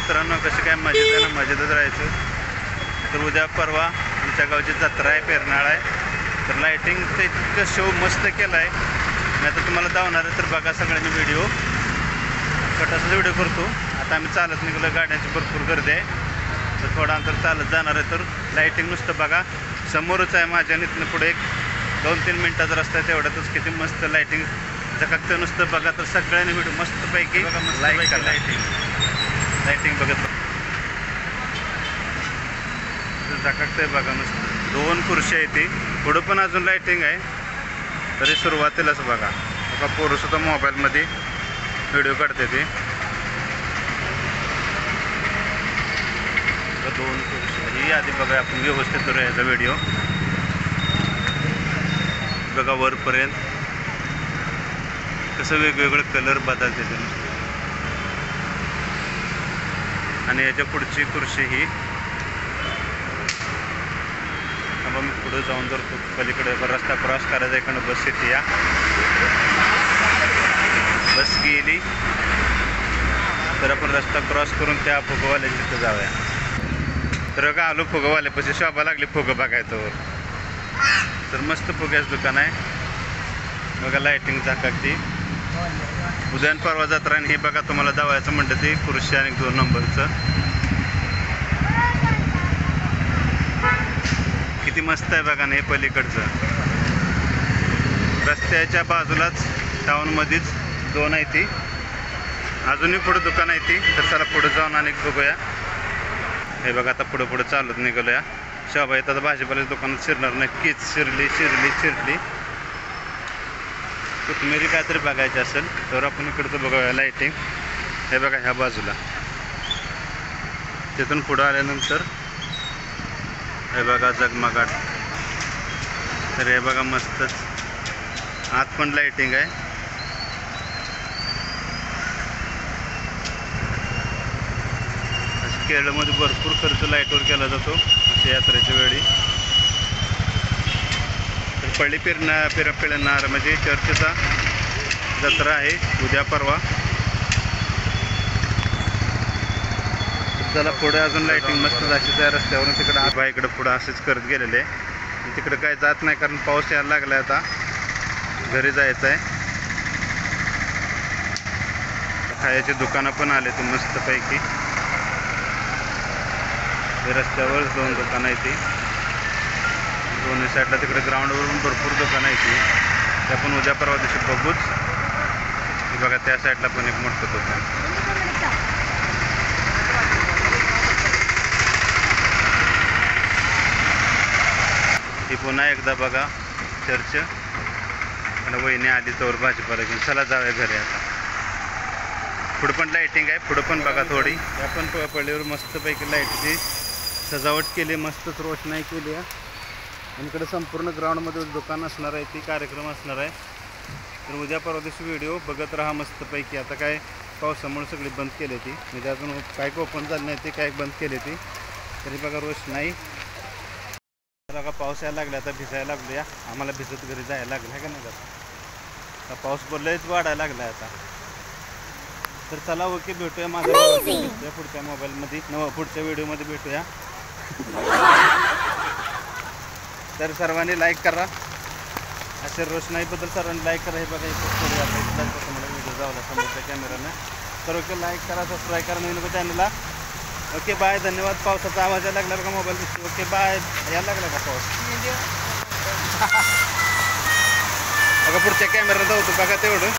मित्रांनो, कसे काय मजेत आहे ना, मजेतच राहायचं. तर उद्या परवा आमच्या गावची जत्रा आहे, पेरनाळ आहे. तर लाईटिंगचं इतकं शो मस्त केला आहे. मी आता तुम्हाला दावणार आहे, तर बघा सगळ्यांनी व्हिडिओ. छोटासा व्हिडिओ करतो. आता आम्ही चालत निघलो, गाड्यांची भरपूर गर्दी आहे. तर थोडा अंतर चालत जाणार आहे. तर लाईटिंग नुसतं बघा, समोरच आहे माझ्या. इथनं पुढे एक 2-3 मिनटाचा रस्ता आहे, तेवढ्यातच किती मस्त लाईटिंग झकाकतं नुसतं बघा. तर सगळ्यांनी व्हिडिओ मस्तपैकी लाईक करा. लाईटिंग बघत झकाकतंय बघा नुसतं. 2 खुर्ची आहे ती, पुढं पण अजून लाईटिंग आहे. तरी सुरुवातीलाच बघा पोरंसुद्धा मोबाईलमध्ये व्हिडिओ काढते ती. 2 खुर्ची ही आधी बघा, आपण व्यवस्थित करूया याचा व्हिडिओ. बघा वरपर्यंत कसं वेगवेगळं कलर बदलते ते. आणि याच्या पुढची खुर्ची ही मी पुढे जाऊन जर पलीकडे रस्ता क्रॉस करायचा, इकडं बस येते. या बस गेली तर आपण रस्ता क्रॉस करून त्या फुगवाल्याच्या तिथं जाऊया. तर का आलो फुगवाल्यापाशी, शोभा लागली फुगं बघायचं. तर मस्त फुग्याचं दुकान आहे बघा. लाईटिंग झाकाकती. उद्या परवा जत्रा. आणि हे बघा तुम्हाला दावायचं म्हणतं ते खुर्ची आणि 2 नंबरचं किती मस्त आहे बघा ना. हे पलीकडचं रस्त्याच्या बाजूलाच टाऊनमध्येच 2 आहे ती. अजूनही पुढं दुकान आहे ती. तर चला पुढं जाऊन आणि बघूया. हे बघा आता पुढं चालत निघालो. या शोभा येतात भाजीपाल्याच्या दुकानात शिरणार नक्कीच. शिरली कोथिंबीर काहीतरी बघायची असेल तर आपण इकडचं बघूया लाईटिंग. हे बघा ह्या बाजूला. तिथून पुढं आल्यानंतर हे बघा जगमगाट. तर हे बघा मस्तच. आत पण लाईटिंग आहे. केरळमध्ये भरपूर खर्च लाईटवर केला जातो अशा यात्रेच्या वेळी. तर पळी पेरणार म्हणजे चर्चचा जत्रा आहे उद्या परवा. त्याला पुढे अजून लाईटिंग मस्त जायची त्या रस्त्यावरून. तिकडं आबा इकडं पुढं असेच करत गेलेले. तिकडं काय जात नाही कारण पाऊस यायला लागला. आता घरी जायचं आहे. खायची दुकानं पण आले ते मस्तपैकी. रस्त्यावर 2 दुकानं आहे ती. दोन्ही साईडला तिकडे ग्राउंडवरून भरपूर दुकानं आहे ती. ते आपण उद्या परवा दिवशी बघूच. बघा त्या साईडला पण एक मोठं दुकान. ही पुन्हा एकदा बघा चर्च. आणि वहिनी आली तोवर भाजीपाला घेऊन. चला जाऊया घरी आता. पुढं पण लाईटिंग आहे. पुढं पण बघा थोडी. आपण पडल्यावर मस्तपैकी लाईटची सजावट केली. मस्तच रोषणाई केली आहे. आणि इकडे संपूर्ण ग्राउंडमध्ये दुकान असणार आहे ती. कार्यक्रम असणार आहे. तर उद्या परवा दिवशी व्हिडिओ बघत राहा मस्तपैकी. आता काय पावसामुळे सगळी बंद केली ती. म्हणजे अजून काय ओपन झाली नाही ती, काय बंद केली ती. तरी बघा रोषणाई. बघा पाऊस यायला लागला. आता भिजायला लागलो. या आम्हाला भिजत घरी जायला लागलं आहे का नाही. आता पाऊस लयच वाढायला लागला आता. तर चला ओके, भेटूया माझ्या पुढच्या मोबाईलमध्ये पुढच्या व्हिडिओमध्ये भेटूया. तर सर्वांनी लाईक करा. अशा रोषणाईबद्दल सर्वांनी लाईक करा. हे बघा इथं आता मला व्हिडिओ जावला समोरच्या कॅमेरानं. तर ओके, लाईक करा, सबस्क्राईब करा नवीन चॅनलला. ओके बाय, धन्यवाद. पावसाचा आवाज यायला लागला बघा मोबाईल दिसतो. Okay bye. यायला लागला का पाऊस बघा. पुढच्या कॅमेरा जाऊ बघा तेवढं.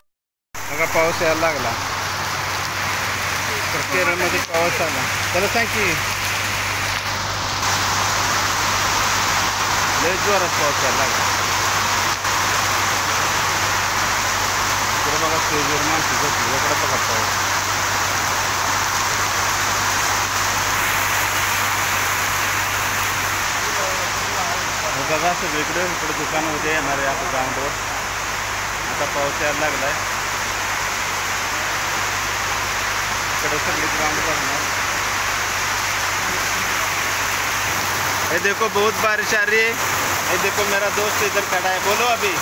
बघा पाऊस यायला लागला. तर केरळमध्ये पाऊस आला. त्याला सांग की लय जोरात पाऊस यायला लागला. तर बघा स्टेजवर माणसं झोपली. इकडे बघा पाऊस. बघा सगळीकडे इकडे दुकान उद्या येणार आहे आता ग्राउंडवर. आता पाऊस यायला लागला आहे. इकडे सगळी ग्राउंड बघणार. ये देखो बहुत बारिश आ रही है. ये देखो मेरा दोस्त इधर खड़ा है. बोलो अभी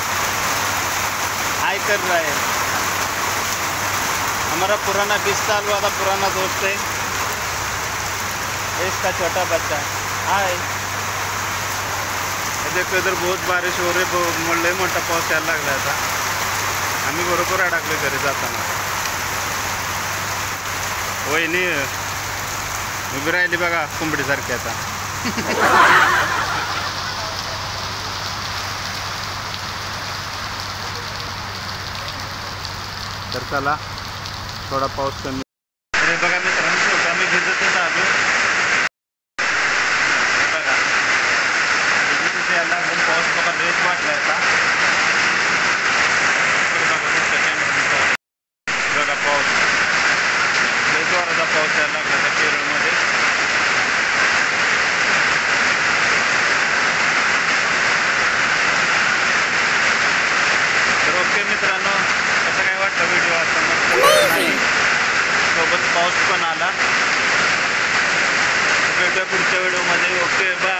हाय कर रहा है. हमारा पुराना 20 साल वाला पुराना दोस्त है. इसका छोटा बच्चा हाय. देखो इधर बहुत बारिश हो रही, लय मोठा पाऊस यायला लागला आता. आम्ही बरोबर अडकलो घरी जाताना. वहिनी उभी राहिली बघा कोंबडीसारखी आता. तर चला थोडा पाऊस कमी. अरे बघा मित्रांनो शेवटी आम्ही भिजतच आलो बघा. भिजतच यायला लागून पाऊस बघा लयच वाटला आता. बघा पाऊस लय जोराचा पाऊस यायला लागला त्या केरळमध्ये. तर ओके मित्रांनो, कसं काय वाटतं व्हिडिओ आता मस्त सोबत पाऊस पण आला. भेटूया पुढच्या व्हिडिओमध्ये. Okay bye.